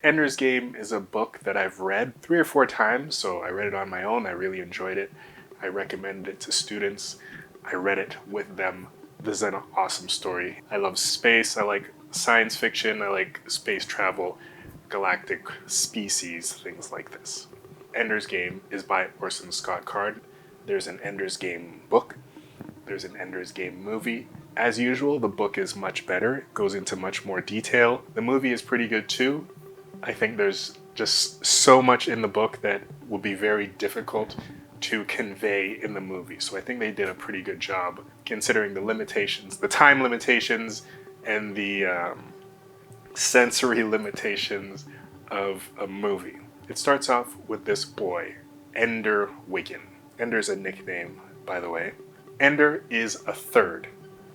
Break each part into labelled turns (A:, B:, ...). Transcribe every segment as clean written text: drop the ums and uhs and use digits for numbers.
A: Ender's Game is a book that I've read 3 or 4 times, so I read it on my own. I really enjoyed it. I recommended it to students. I read it with them. This is an awesome story. I love space. I like science fiction. I like space travel, galactic species, things like this. Ender's Game is by Orson Scott Card. There's an Ender's Game book. There's an Ender's Game movie. As usual, the book is much better. It goes into much more detail. The movie is pretty good too. I think there's just so much in the book that will be very difficult to convey in the movie. So I think they did a pretty good job considering the limitations, the time limitations, and the sensory limitations of a movie. It starts off with this boy, Ender Wiggin. Ender's a nickname, by the way. Ender is a third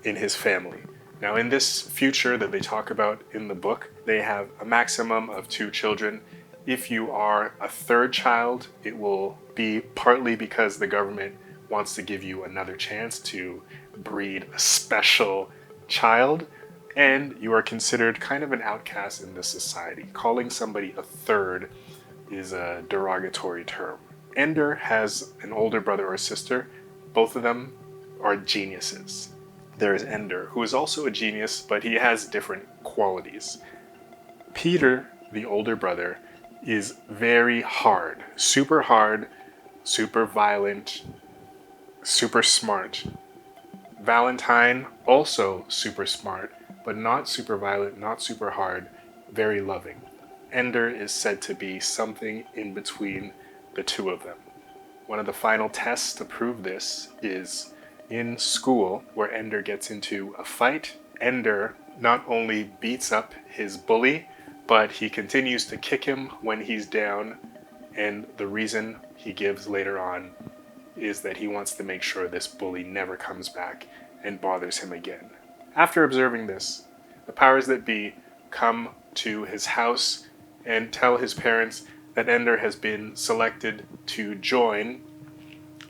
A: in his family. Now, in this future that they talk about in the book, they have a maximum of 2 children. If you are a third child, it will be partly because the government wants to give you another chance to breed a special child, and you are considered kind of an outcast in this society. Calling somebody a third is a derogatory term. Ender has an older brother or sister. Both of them are geniuses. There is Ender, who is also a genius, but he has different qualities. Peter, the older brother, is very hard, super violent, super smart. Valentine, also super smart, but not super violent, not super hard, very loving. Ender is said to be something in between the two of them. One of the final tests to prove this is in school, where Ender gets into a fight. Ender not only beats up his bully, but he continues to kick him when he's down, and the reason he gives later on is that he wants to make sure this bully never comes back and bothers him again. After observing this, the powers that be come to his house and tell his parents that Ender has been selected to join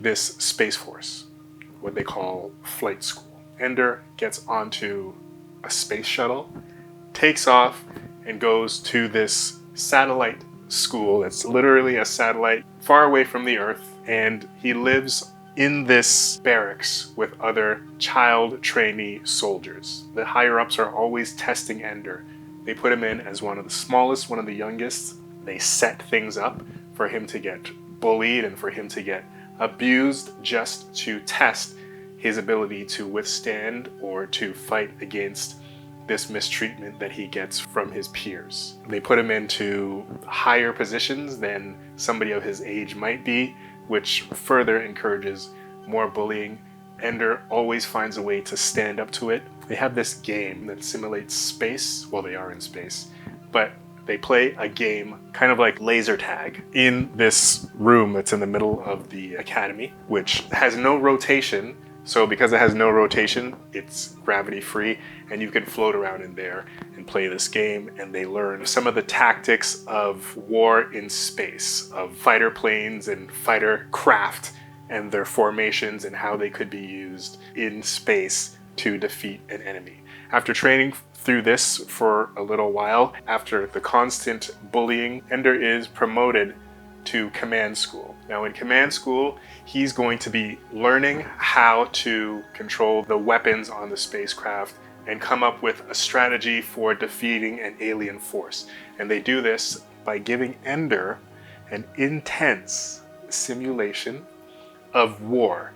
A: this Space Force, what they call flight school. Ender gets onto a space shuttle, takes off, and goes to this satellite school. It's literally a satellite far away from the Earth, and he lives in this barracks with other child trainee soldiers. The higher-ups are always testing Ender. They put him in as one of the smallest, one of the youngest. They set things up for him to get bullied and for him to get abused just to test his ability to withstand or to fight against this mistreatment that he gets from his peers. They put him into higher positions than somebody of his age might be, which further encourages more bullying. Ender always finds a way to stand up to it. They have this game that simulates space. Well, they are in space, but they play a game kind of like laser tag in this room that's in the middle of the academy, which has no rotation. So because it has no rotation, it's gravity free, and you can float around in there and play this game. And they learn some of the tactics of war in space, of fighter planes and fighter craft and their formations and how they could be used in space to defeat an enemy. After training through this for a little while, after the constant bullying, Ender is promoted to command school. Now in command school, he's going to be learning how to control the weapons on the spacecraft and come up with a strategy for defeating an alien force. And they do this by giving Ender an intense simulation of war.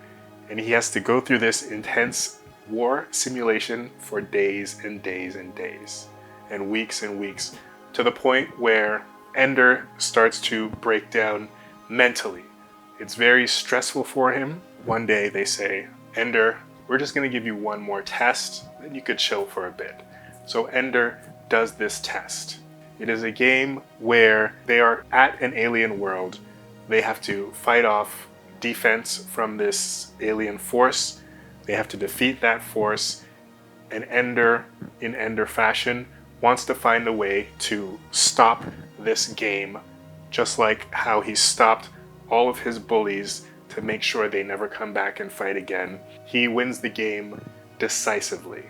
A: And he has to go through this intense war simulation for days and days and days and weeks, to the point where Ender starts to break down mentally. It's very stressful for him. One day they say, Ender, we're just going to give you one more test, then you could chill for a bit. So Ender does this test. It is a game where they are at an alien world. They have to fight off defense from this alien force. They have to defeat that force, and Ender, in Ender fashion, wants to find a way to stop this game, just like how he stopped all of his bullies to make sure they never come back and fight again. He wins the game decisively.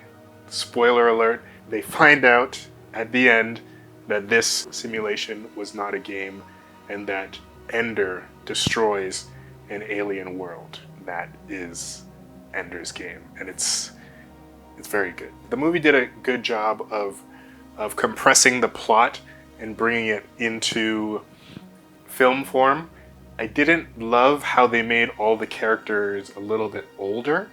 A: Spoiler alert, they find out at the end that this simulation was not a game, and that Ender destroys an alien world. That is Ender's Game, and it's very good. The movie did a good job of compressing the plot and bringing it into film form. I didn't love how they made all the characters a little bit older.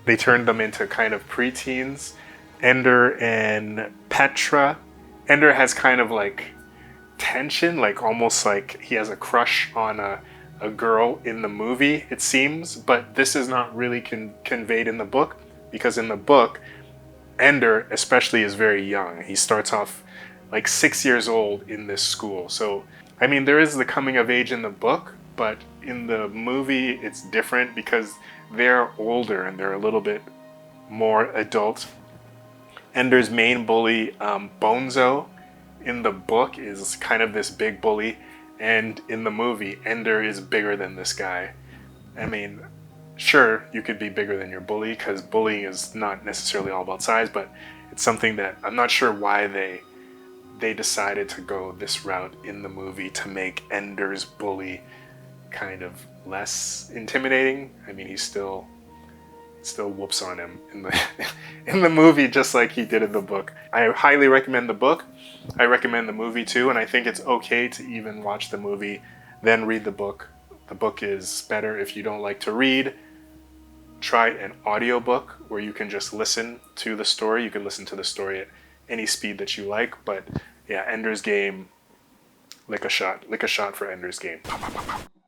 A: They turned them into kind of preteens. Ender and Petra. Ender has kind of like tension, like almost like he has a crush on a girl in the movie, it seems, but this is not really conveyed in the book, because in the book, Ender especially is very young. He starts off like 6 years old in this school. So, I mean, there is the coming of age in the book, but in the movie it's different because they're older and they're a little bit more adult. Ender's main bully, Bonzo, in the book is kind of this big bully, and in the movie, Ender is bigger than this guy. I mean, sure, you could be bigger than your bully, because bullying is not necessarily all about size, but it's something that I'm not sure why they decided to go this route in the movie to make Ender's bully kind of less intimidating. I mean, he still whoops on him in the in the movie just like he did in the book. I highly recommend the book. I recommend the movie too, and I think it's okay to even watch the movie, then read the book. The book is better if you don't like to read. Try an audiobook where you can just listen to the story. You can listen to the story at any speed that you like, but yeah, Ender's Game, lick a shot for Ender's Game. Pow, pow, pow, pow.